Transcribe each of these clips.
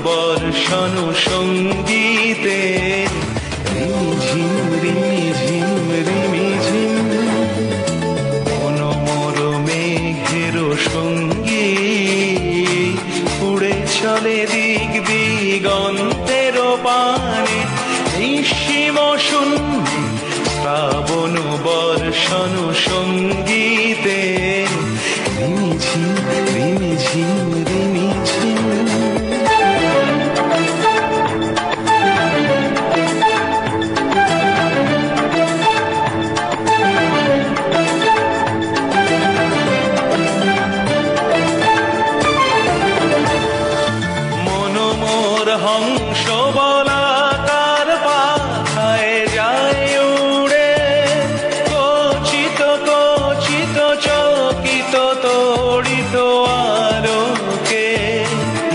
বর্ষণ সঙ্গীতে রিমিঝিম রিমিঝিম রিমিঝিম মনোমর মেঘের সঙ্গী উড়ে চলে দিক দিগন্তের পানে নিঃসীম শূন্যে শ্রাবণ বর্ষণ সঙ্গীতে রিমিঝিম রিমিঝিম রিমিঝিম। মনোমর হংস বলাকার পাখায় যায় উড়ে কচিত কচিত চকিত তড়িত আলোকে।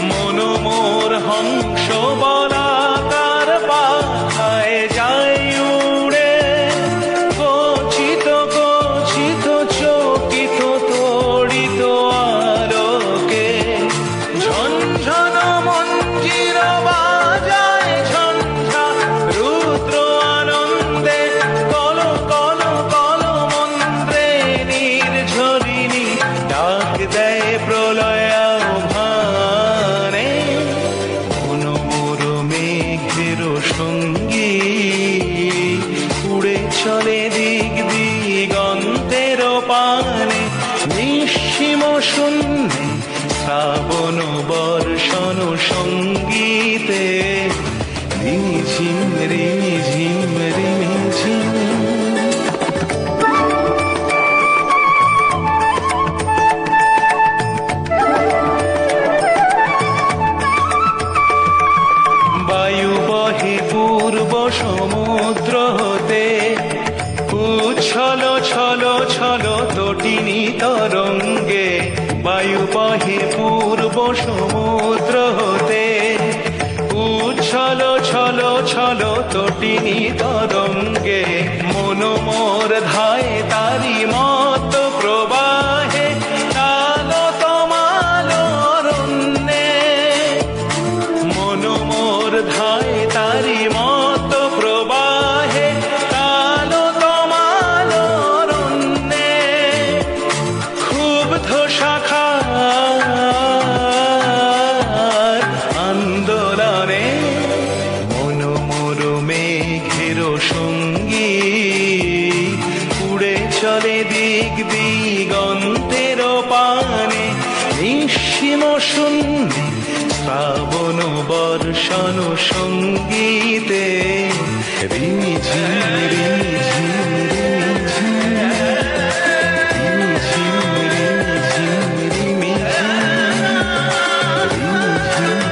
মনোমর হংস বলাকার পাখায় যায় উড়ে কচিত কচিত চকিত তড়িত আলোকে। ঝনঝন মঞ্জির বাজায় ঝঞ্ঝা রুদ্র আনন্দে কল কল কল মন্ত্রে নির্ঝরিণী ডাক দেয় প্রলয় আহ্বানে। মনোমর মেঘের সঙ্গী উড়ে চলে দিক দিগন্তের পানে নিঃসীম শূন্যে শ্রাবণ বর্ষণ সঙ্গীতে রিমিঝিম রিমিঝিম রিমিঝিম। বায়ু বহে পূর্ব সমুদ্র হতে উচ্ছল ছল ছল তটিনী তরঙ্গে। বায়ু বহে পূর্ব সমুদ্র হতে উচ্ছল ছল ছল তটিনী তরঙ্গে। মনোমর ধায় তারি মত প্রবাহে তাল তমাল অরণ্যে। মনোমর ধায় তারি মত প্রবাহে তাল তমাল অরণ্যে। ক্ষুব্ধ শাখার আন্দোলনে মনোমর মেঘের সঙ্গী উড়ে চলে দিক দিগন্তের পানে নিঃসীম শূন্যে শ্রাবণ বর্ষণ সঙ্গীতে রিমিঝিম রিমিঝিম রিমিঝিম রিমিঝিম রিমিঝিম রিমিঝিম রিমিঝিম।